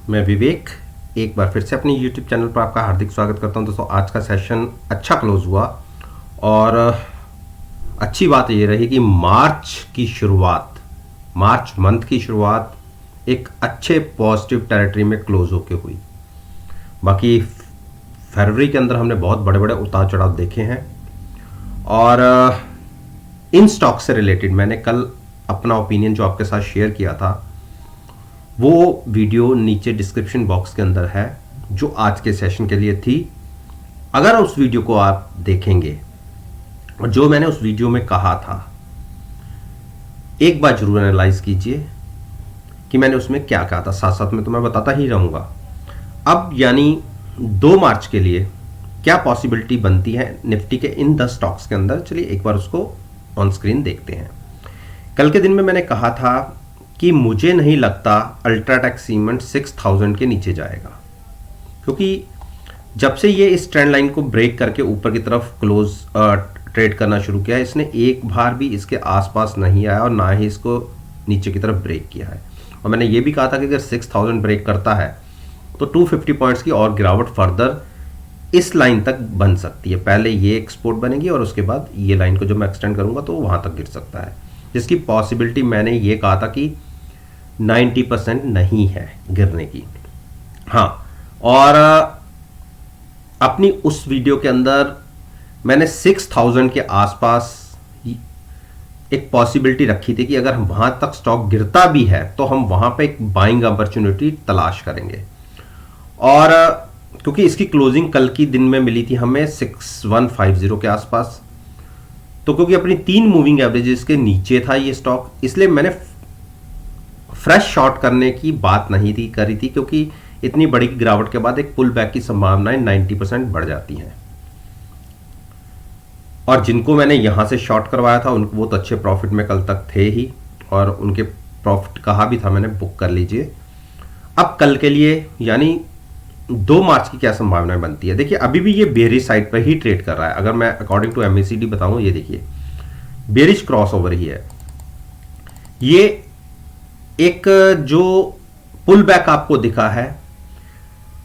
मैं विवेक एक बार फिर से अपने YouTube चैनल पर आपका हार्दिक स्वागत करता हूं। दोस्तों, आज का सेशन अच्छा क्लोज हुआ और अच्छी बात ये रही कि मार्च मंथ की शुरुआत एक अच्छे पॉजिटिव टेरिटरी में क्लोज होके हुई। बाकी फरवरी के अंदर हमने बहुत बड़े बड़े उतार चढ़ाव देखे हैं और इन स्टॉक से रिलेटेड मैंने कल अपना ओपिनियन जो आपके साथ शेयर किया था वो वीडियो नीचे डिस्क्रिप्शन बॉक्स के अंदर है, जो आज के सेशन के लिए थी। अगर उस वीडियो को आप देखेंगे और जो मैंने उस वीडियो में कहा था एक बार जरूर एनालाइज कीजिए कि मैंने उसमें क्या कहा था। साथ साथ में तो मैं बताता ही रहूंगा। अब यानी 2 मार्च के लिए क्या पॉसिबिलिटी बनती है निफ्टी के इन 10 स्टॉक्स के अंदर, चलिए एक बार उसको ऑन स्क्रीन देखते हैं। कल के दिन में मैंने कहा था कि मुझे नहीं लगता अल्ट्राटेक सीमेंट 6000 के नीचे जाएगा, क्योंकि जब से ये इस ट्रेंड लाइन को ब्रेक करके ऊपर की तरफ क्लोज ट्रेड करना शुरू किया है, इसने एक बार भी इसके आसपास नहीं आया और ना ही इसको नीचे की तरफ ब्रेक किया है। और मैंने ये भी कहा था कि अगर 6000 ब्रेक करता है तो 250 पॉइंट्स की और गिरावट फर्दर इस लाइन तक बन सकती है। पहले ये एक्सपोर्ट बनेगी और उसके बाद ये लाइन को जब मैं एक्सटेंड करूंगा तो वहां तक गिर सकता है, जिसकी पॉसिबिलिटी मैंने ये कहा था कि 90% नहीं है गिरने की। हाँ, और अपनी उस वीडियो के अंदर मैंने 6000 के आसपास एक पॉसिबिलिटी रखी थी कि अगर हम वहां तक स्टॉक गिरता भी है तो हम वहां पे एक बाइंग अपॉर्चुनिटी तलाश करेंगे। और क्योंकि इसकी क्लोजिंग कल की दिन में मिली थी हमें 6150 के आसपास, तो क्योंकि अपनी 3 मूविंग एवरेजेस के नीचे था ये स्टॉक, इसलिए मैंने फ्रेश शॉर्ट करने की बात नहीं थी करी थी, क्योंकि इतनी बड़ी गिरावट के बाद एक पुल बैक की संभावनाएं 90% बढ़ जाती हैं। और जिनको मैंने यहां से शॉर्ट करवाया था उनको वो तो अच्छे प्रॉफिट में कल तक थे ही, और उनके प्रॉफिट कहा भी था मैंने बुक कर लीजिए। अब कल के लिए यानी 2 मार्च की क्या संभावनाएं बनती है। देखिए, अभी भी ये बेरिश साइड पर ही ट्रेड कर रहा है। अगर मैं अकॉर्डिंग टू MACD बताऊं, ये देखिए बेरिश क्रॉस ओवर ही है। ये एक जो पुल बैक आपको दिखा है,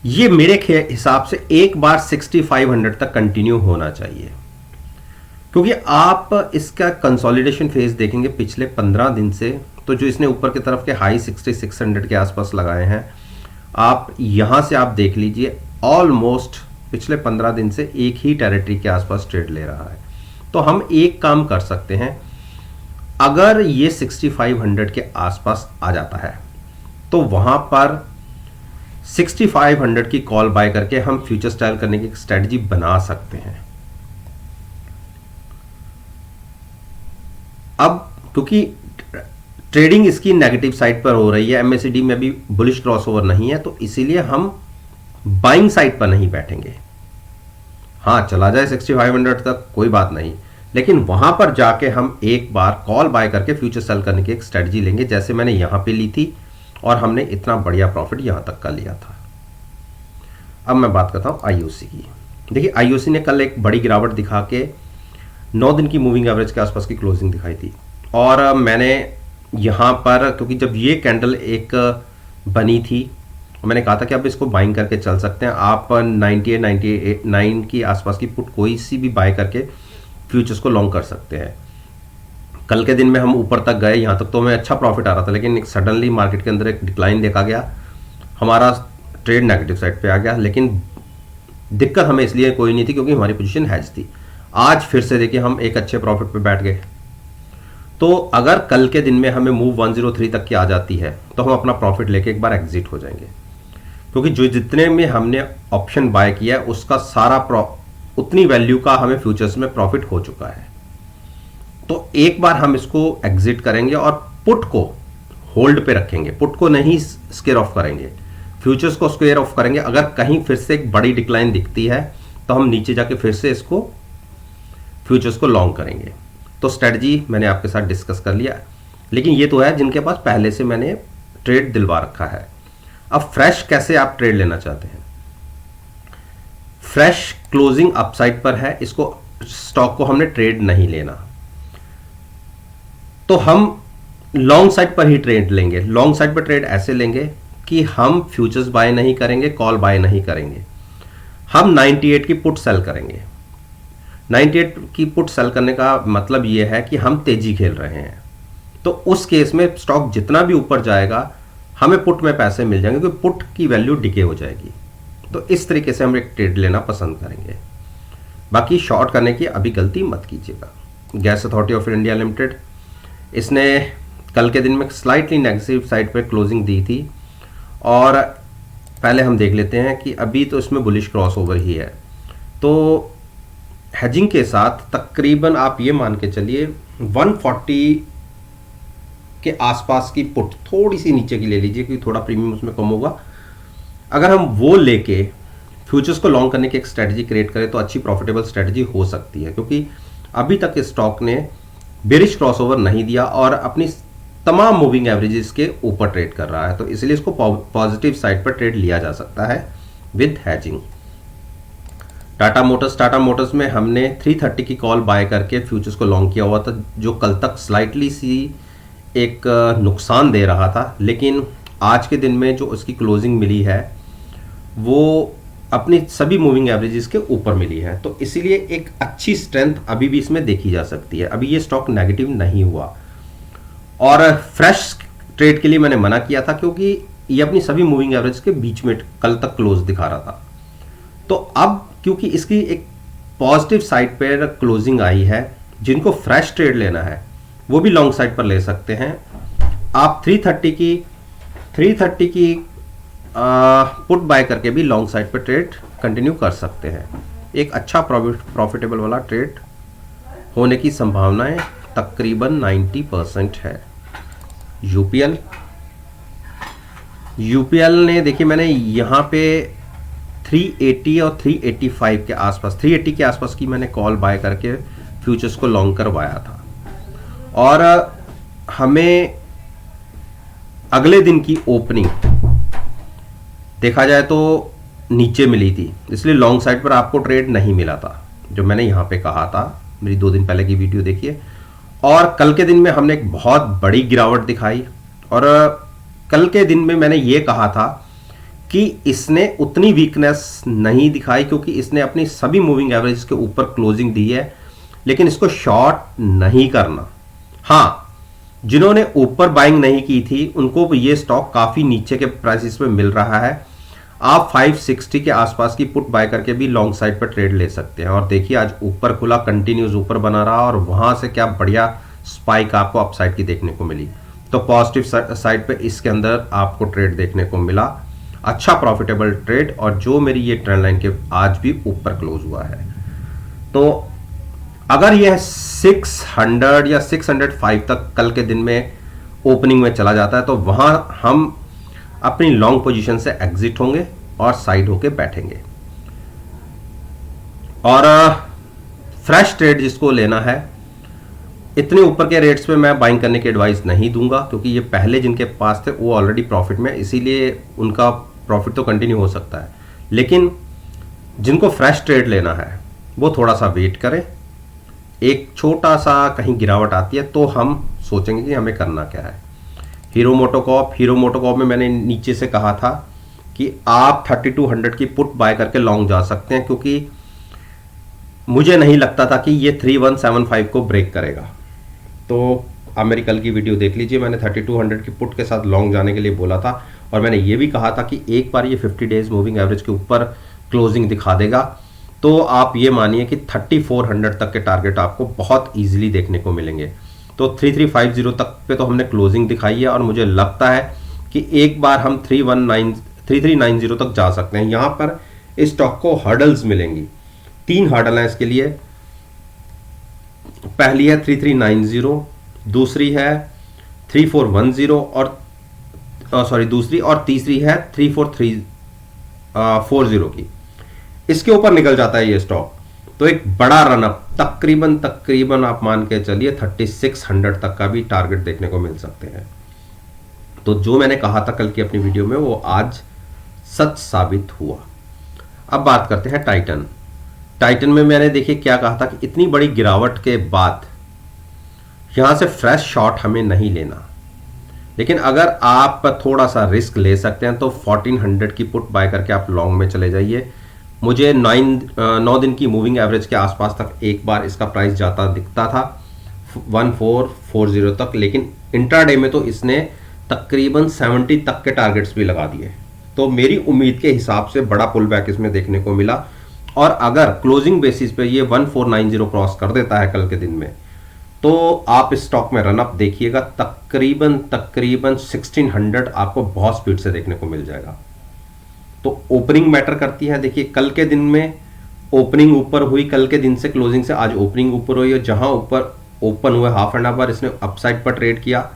ये मेरे हिसाब से एक बार 6500 तक कंटिन्यू होना चाहिए, क्योंकि आप इसका कंसोलिडेशन फेज देखेंगे पिछले 15 दिन से, तो जो इसने ऊपर की तरफ के हाई 6600 के आसपास लगाए हैं, आप यहां से आप देख लीजिए ऑलमोस्ट पिछले 15 दिन से एक ही टेरिटरी के आसपास ट्रेड ले रहा है। तो हम एक काम कर सकते हैं, अगर ये 6500 के आसपास आ जाता है तो वहां पर 6500 की कॉल बाय करके हम फ्यूचर स्टाइल करने की स्ट्रेटजी बना सकते हैं। अब क्योंकि ट्रेडिंग इसकी नेगेटिव साइड पर हो रही है, MACD में भी बुलिश क्रॉसओवर नहीं है, तो इसीलिए हम बाइंग साइड पर नहीं बैठेंगे। हाँ, चला जाए 6500 तक कोई बात नहीं, लेकिन वहां पर जाके हम एक बार कॉल बाय करके फ्यूचर सेल करने की एक स्ट्रेटजी लेंगे, जैसे मैंने यहां पे ली थी और हमने इतना बढ़िया प्रॉफिट यहां तक का लिया था। अब मैं बात करता हूं IOC की। देखिए, IOC ने कल एक बड़ी गिरावट दिखा के 9 दिन की मूविंग एवरेज के आसपास की क्लोजिंग दिखाई थी, और मैंने यहां पर क्योंकि जब ये कैंडल एक बनी थी मैंने कहा था कि अब इसको बाइंग करके चल सकते हैं। आप 98 99 की आसपास की पुट कोई सी भी बाय करके फ्यूचर्स को लॉन्ग कर सकते हैं। कल के दिन में हम ऊपर तक गए, यहां तक तो हमें अच्छा प्रॉफिट आ रहा था, लेकिन सडनली मार्केट के अंदर एक डिक्लाइन देखा गया, हमारा ट्रेड नेगेटिव साइड पे आ गया। लेकिन दिक्कत हमें इसलिए कोई नहीं थी क्योंकि हमारी पोजीशन हैज थी। आज फिर से देखिए हम एक अच्छे प्रॉफिट पे बैठ गए। तो अगर कल के दिन में हमें मूव 103 तक की आ जाती है तो हम अपना प्रॉफिट लेके एक बार एग्जिट हो जाएंगे, क्योंकि जो जितने में हमने ऑप्शन बाय किया है उसका सारा उतनी वैल्यू का हमें फ्यूचर्स में प्रॉफिट हो चुका है। तो एक बार हम इसको एग्जिट करेंगे और पुट को होल्ड पे रखेंगे, पुट को नहीं स्क्वेयर ऑफ करेंगे, फ्यूचर्स को स्क्वेयर ऑफ करेंगे। अगर कहीं फिर से एक बड़ी डिक्लाइन दिखती है तो हम नीचे जाके फिर से इसको फ्यूचर्स को लॉन्ग करेंगे। तो स्ट्रेटजी मैंने आपके साथ डिस्कस कर लिया, लेकिन ये तो है जिनके पास पहले से मैंने ट्रेड दिलवा रखा है। अब फ्रेश कैसे आप ट्रेड लेना चाहते हैं? फ्रेश क्लोजिंग अपसाइड पर है, इसको स्टॉक को हमने ट्रेड नहीं लेना, तो हम लॉन्ग साइड पर ही ट्रेड लेंगे। लॉन्ग साइड पर ट्रेड ऐसे लेंगे कि हम फ्यूचर्स बाय नहीं करेंगे, कॉल बाय नहीं करेंगे, हम 98 की पुट सेल करेंगे। 98 की पुट सेल करने का मतलब ये है कि हम तेजी खेल रहे हैं। तो उस केस में स्टॉक जितना भी ऊपर जाएगा हमें पुट में पैसे मिल जाएंगे, क्योंकि पुट की वैल्यू डिके हो जाएगी। तो इस तरीके से हम एक ट्रेड लेना पसंद करेंगे। बाकी शॉर्ट करने की अभी गलती मत कीजिएगा। Gas authority of India limited, इसने कल के दिन में स्लाइटली नेगेटिव साइड पर क्लोजिंग दी थी, और पहले हम देख लेते हैं कि अभी तो इसमें बुलिश क्रॉस ओवर ही है। तो हेजिंग के साथ तकरीबन आप ये मान के चलिए 140 के आसपास की पुट, थोड़ी सी नीचे की ले लीजिए क्योंकि थोड़ा प्रीमियम उसमें कम होगा। अगर हम वो लेके फ्यूचर्स को लॉन्ग करने की एक स्ट्रेटजी क्रिएट करें तो अच्छी प्रॉफिटेबल स्ट्रेटजी हो सकती है, क्योंकि अभी तक इस स्टॉक ने बेरिश क्रॉसओवर नहीं दिया और अपनी तमाम मूविंग एवरेजेस के ऊपर ट्रेड कर रहा है। तो इसलिए इसको पॉजिटिव साइड पर ट्रेड लिया जा सकता है विद हैजिंग। टाटा मोटर्स में हमने 330 की कॉल बाय करके फ्यूचर्स को लॉन्ग किया हुआ था, जो कल तक स्लाइटली सी एक नुकसान दे रहा था, लेकिन आज के दिन में जो उसकी क्लोजिंग मिली है वो अपनी सभी मूविंग एवरेजेस के ऊपर मिली है। तो इसीलिए एक अच्छी स्ट्रेंथ अभी भी इसमें देखी जा सकती है। अभी ये स्टॉक नेगेटिव नहीं हुआ, और फ्रेश ट्रेड के लिए मैंने मना किया था क्योंकि ये अपनी सभी मूविंग एवरेज के बीच में कल तक क्लोज दिखा रहा था। तो अब क्योंकि इसकी एक पॉजिटिव साइड पर क्लोजिंग आई है, जिनको फ्रेश ट्रेड लेना है वो भी लॉन्ग साइड पर ले सकते हैं। आप 330 की पुट बाय करके भी लॉन्ग साइड पर ट्रेड कंटिन्यू कर सकते हैं। एक अच्छा प्रॉफिटेबल वाला ट्रेड होने की संभावनाएं तकरीबन 90% है। यूपीएल ने देखिए, मैंने यहाँ पे 380 और 385 के आसपास, 380 के आसपास की मैंने कॉल बाय करके फ्यूचर्स को लॉन्ग करवाया था, और हमें अगले दिन की ओपनिंग देखा जाए तो नीचे मिली थी, इसलिए लॉन्ग साइड पर आपको ट्रेड नहीं मिला था, जो मैंने यहाँ पे कहा था। मेरी 2 दिन पहले की वीडियो देखिए। और कल के दिन में हमने एक बहुत बड़ी गिरावट दिखाई, और कल के दिन में मैंने ये कहा था कि इसने उतनी वीकनेस नहीं दिखाई, क्योंकि इसने अपनी सभी मूविंग एवरेज के ऊपर क्लोजिंग दी है, लेकिन इसको शॉर्ट नहीं करना। हाँ, जिन्होंने ऊपर बाइंग नहीं की थी उनको ये स्टॉक काफी नीचे के प्राइसेस में मिल रहा है। आप 560 के आसपास की पुट बाय करके भी लॉन्ग साइड पर ट्रेड ले सकते हैं। और देखिए आज ऊपर खुला, कंटिन्यूस ऊपर बना रहा, और वहां से क्या बढ़िया स्पाइक आपको अपसाइड की देखने को मिली। तो पॉजिटिव साइड पे इसके अंदर आपको ट्रेड देखने को मिला, अच्छा प्रॉफिटेबल ट्रेड, और जो मेरी ये ट्रेंड लाइन के आज भी ऊपर क्लोज हुआ है। तो अगर यह 600 या 605 तक कल के दिन में ओपनिंग में चला जाता है तो वहां हम अपनी लॉन्ग पोजीशन से एग्जिट होंगे और साइड होके बैठेंगे। और फ्रेश ट्रेड जिसको लेना है, इतने ऊपर के रेट्स पे मैं बाइंग करने की एडवाइस नहीं दूंगा, क्योंकि ये पहले जिनके पास थे वो ऑलरेडी प्रॉफिट में, इसीलिए उनका प्रॉफिट तो कंटिन्यू हो सकता है। लेकिन जिनको फ्रेश ट्रेड लेना है वो थोड़ा सा वेट करें, एक छोटा सा कहीं गिरावट आती है तो हम सोचेंगे कि हमें करना क्या है। हीरो मोटोकॉर्प में मैंने नीचे से कहा था कि आप 3200 की पुट बाय करके लॉन्ग जा सकते हैं, क्योंकि मुझे नहीं लगता था कि ये 3175 को ब्रेक करेगा। तो आप मेरी कल की वीडियो देख लीजिए, मैंने 3200 की पुट के साथ लॉन्ग जाने के लिए बोला था, और मैंने ये भी कहा था कि एक बार ये 50 डेज मूविंग एवरेज के ऊपर क्लोजिंग दिखा देगा तो आप ये मानिए कि 3400 तक के टारगेट आपको बहुत ईजिली देखने को मिलेंगे। तो 3350 तक पे तो हमने क्लोजिंग दिखाई है, और मुझे लगता है कि एक बार हम 3390 तक जा सकते हैं। यहाँ पर इस स्टॉक को हर्डल्स मिलेंगी, 3 हर्डल हैं इसके लिए। पहली है 3390, दूसरी है 3410 और दूसरी और तीसरी है 34340 की। इसके ऊपर निकल जाता है ये स्टॉक तो एक बड़ा रनअप तकरीबन आप मान के चलिए 3600 तक का भी टारगेट देखने को मिल सकते हैं। तो जो मैंने कहा था कल की अपनी वीडियो में वो आज सच साबित हुआ। अब बात करते हैं टाइटन में मैंने देखिए क्या कहा था कि इतनी बड़ी गिरावट के बाद यहां से फ्रेश शॉट हमें नहीं लेना। लेकिन अगर आप थोड़ा सा रिस्क ले सकते हैं तो 1400 की पुट बाय करके आप लॉन्ग में चले जाइए। मुझे 9 दिन की मूविंग एवरेज के आसपास तक एक बार इसका प्राइस जाता दिखता था 1440 तक, लेकिन इंट्राडे में तो इसने तकरीबन 70 तक के टारगेट्स भी लगा दिए। तो मेरी उम्मीद के हिसाब से बड़ा पुल बैक इसमें देखने को मिला, और अगर क्लोजिंग बेसिस पे ये 1490 क्रॉस कर देता है कल के दिन में, तो आप इस स्टॉक में रनअप देखिएगा, तकरीबन 1600 आपको बहुत स्पीड से देखने को मिल जाएगा। तो ओपनिंग मैटर करती है। देखिए कल के दिन में ओपनिंग ऊपर हुई, कल के दिन से क्लोजिंग से आज ओपनिंग ऊपर हुई, और जहां ऊपर ओपन हुए हाफ एन आवर इसने अपसाइड पर ट्रेड किया,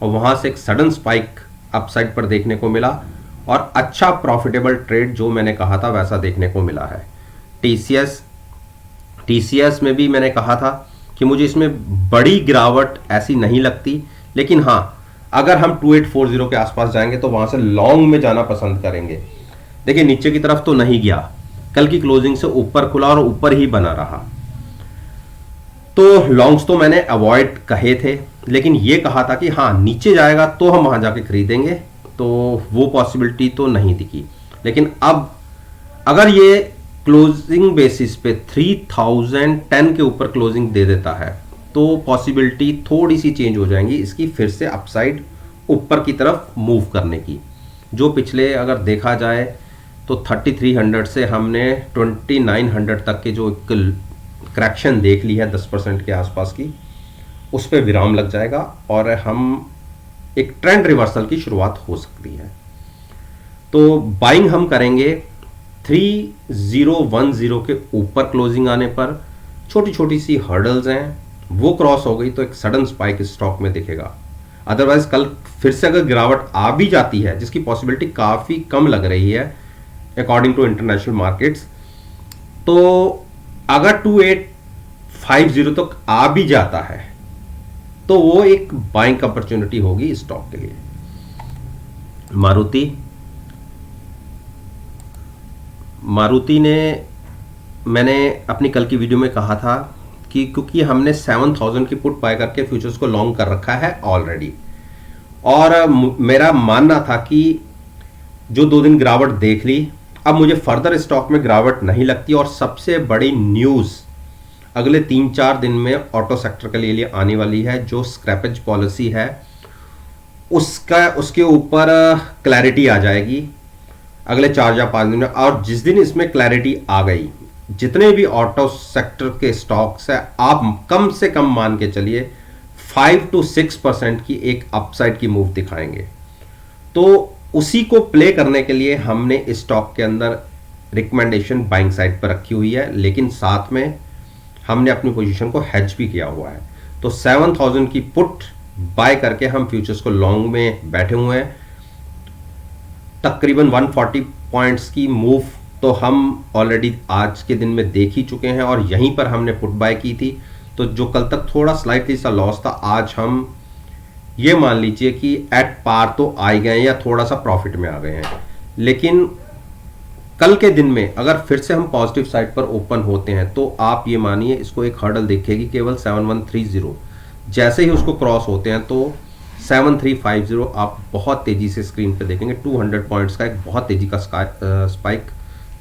और वहां से एक सडन स्पाइक अपसाइड पर देखने को मिला, और अच्छा प्रॉफिटेबल ट्रेड जो मैंने कहा था वैसा देखने को मिला है। टीसीएस में भी मैंने कहा था कि मुझे इसमें बड़ी गिरावट ऐसी नहीं लगती, लेकिन हाँ अगर हम 2840 के आसपास जाएंगे तो वहां से लॉन्ग में जाना पसंद करेंगे। देखिए नीचे की तरफ तो नहीं गया, कल की क्लोजिंग से ऊपर खुला और ऊपर ही बना रहा, तो लॉन्ग्स तो मैंने अवॉइड कहे थे, लेकिन ये कहा था कि हाँ नीचे जाएगा तो हम वहां जाके खरीदेंगे, तो वो पॉसिबिलिटी तो नहीं दिखी। लेकिन अब अगर ये क्लोजिंग बेसिस पे 3010 के ऊपर क्लोजिंग दे देता है तो पॉसिबिलिटी थोड़ी सी चेंज हो जाएंगी इसकी फिर से अपसाइड ऊपर की तरफ मूव करने की। जो पिछले अगर देखा जाए तो 3300 से हमने 2900 तक के जो करैक्शन देख ली है 10% के आसपास की, उस पर विराम लग जाएगा और हम एक ट्रेंड रिवर्सल की शुरुआत हो सकती है। तो बाइंग हम करेंगे 3010 के ऊपर क्लोजिंग आने पर। छोटी छोटी सी हर्डल्स हैं, वो क्रॉस हो गई तो एक सडन स्पाइक स्टॉक में दिखेगा। अदरवाइज कल फिर से अगर गिरावट आ भी जाती है, जिसकी पॉसिबिलिटी काफ़ी कम लग रही है अकॉर्डिंग टू इंटरनेशनल मार्केट्स, तो अगर 2850 तक आ भी जाता है तो वो एक बाइंग अपॉर्चुनिटी होगी स्टॉक के लिए। मारुति ने मैंने अपनी कल की वीडियो में कहा था कि क्योंकि हमने 7000 की पुट बाय करके फ्यूचर्स को लॉन्ग कर रखा है ऑलरेडी, और मेरा मानना था कि जो 2 दिन गिरावट देख ली, अब मुझे फर्दर स्टॉक में गिरावट नहीं लगती। और सबसे बड़ी न्यूज़ अगले 3-4 दिन में ऑटो सेक्टर के लिए आने वाली है। जो स्क्रैपेज पॉलिसी है उसके ऊपर क्लैरिटी आ जाएगी अगले 4 या 5 दिन में, और जिस दिन इसमें क्लैरिटी आ गई, जितने भी ऑटो सेक्टर के स्टॉक्स है आप कम से कम मान के चलिए 5 to 6% की एक अपसाइड की मूव दिखाएंगे। तो उसी को प्ले करने के लिए हमने इस स्टॉक के अंदर रिकमेंडेशन बाइंग साइड पर रखी हुई है, लेकिन साथ में हमने अपनी पोजीशन को हेज भी किया हुआ है। तो 7000 की पुट बाय करके हम फ्यूचर्स को लॉन्ग में बैठे हुए हैं। तकरीबन 140 पॉइंट्स की मूव तो हम ऑलरेडी आज के दिन में देख ही चुके हैं, और यहीं पर हमने पुट बाय की थी। तो जो कल तक थोड़ा स्लाइटली सा लॉस था, आज हम ये मान लीजिए कि एट पार तो आ गए हैं या थोड़ा सा प्रॉफिट में आ गए हैं। लेकिन कल के दिन में अगर फिर से हम पॉजिटिव साइड पर ओपन होते हैं तो आप ये मानिए इसको एक हर्डल दिखेगी केवल 7130। जैसे ही उसको क्रॉस होते हैं तो 7350 आप बहुत तेजी से स्क्रीन पे देखेंगे। 200 पॉइंट्स का एक बहुत तेजी का स्पाइक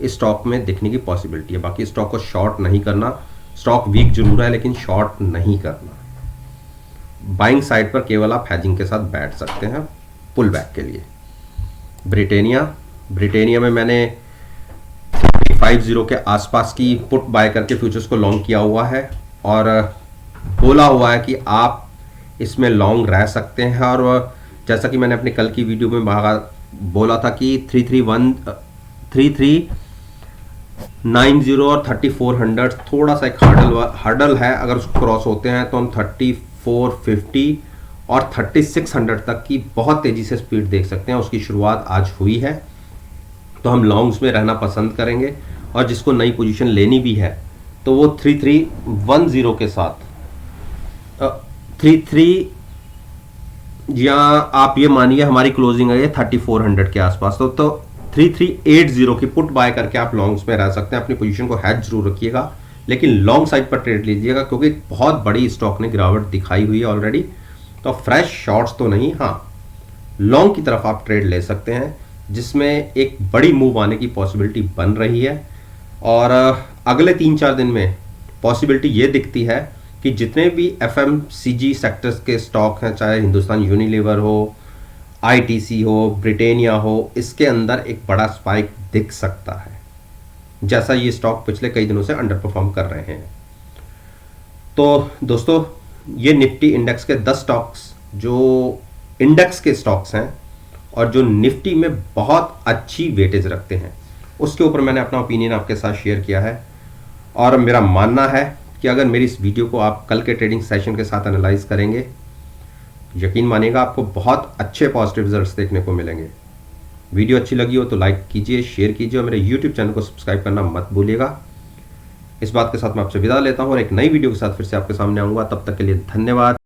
इस स्टॉक में दिखने की पॉसिबिलिटी है। बाकी स्टॉक को शॉर्ट नहीं करना, स्टॉक वीक जरूर है लेकिन शॉर्ट नहीं करना। बाइंग साइड पर केवल आप हैजिंग के साथ बैठ सकते हैं पुल बैक के लिए। ब्रिटेनिया में मैंने 350 के आसपास की पुट बाय करके फ्यूचर्स को लॉन्ग किया हुआ है, और बोला हुआ है कि आप इसमें लॉन्ग रह सकते हैं। और जैसा कि मैंने अपनी कल की वीडियो में बोला था कि 3390 और 3400 थोड़ा सा एक हर्डल है। अगर उसको क्रॉस होते हैं तो हम 3450 और 3600 तक की बहुत तेजी से स्पीड देख सकते हैं। उसकी शुरुआत आज हुई है, तो हम लॉन्ग्स में रहना पसंद करेंगे। और जिसको नई पोजीशन लेनी भी है तो वो 3310 के साथ 33, या आप ये मानिए हमारी क्लोजिंग है 3400 के आसपास, तो 3380 की पुट बाय करके आप लॉन्ग्स में रह सकते हैं। अपनी पोजीशन को हैज जरूर रखिएगा, लेकिन लॉन्ग साइड पर ट्रेड लीजिएगा, क्योंकि बहुत बड़ी स्टॉक ने गिरावट दिखाई हुई है ऑलरेडी। तो फ्रेश शॉर्ट्स तो नहीं, हाँ लॉन्ग की तरफ आप ट्रेड ले सकते हैं, जिसमें एक बड़ी मूव आने की पॉसिबिलिटी बन रही है। और अगले 3-4 दिन में पॉसिबिलिटी ये दिखती है कि जितने भी एफएमसीजी सेक्टर्स के स्टॉक हैं, चाहे हिंदुस्तान यूनिलीवर हो, आईटीसी हो, ब्रिटेनिया हो, इसके अंदर एक बड़ा स्पाइक दिख सकता है, जैसा ये स्टॉक पिछले कई दिनों से अंडर परफॉर्म कर रहे हैं। तो दोस्तों, ये निफ्टी इंडेक्स के 10 स्टॉक्स जो इंडेक्स के स्टॉक्स हैं और जो निफ्टी में बहुत अच्छी वेटेज रखते हैं, उसके ऊपर मैंने अपना ओपिनियन आपके साथ शेयर किया है। और मेरा मानना है कि अगर मेरी इस वीडियो को आप कल के ट्रेडिंग सेशन के साथ एनालाइज करेंगे, यकीन मानिएगा आपको बहुत अच्छे पॉजिटिव रिजल्ट्स देखने को मिलेंगे। वीडियो अच्छी लगी हो तो लाइक कीजिए, शेयर कीजिए और मेरे यूट्यूब चैनल को सब्सक्राइब करना मत भूलिएगा। इस बात के साथ मैं आपसे विदा लेता हूँ और एक नई वीडियो के साथ फिर से आपके सामने आऊँगा। तब तक के लिए धन्यवाद।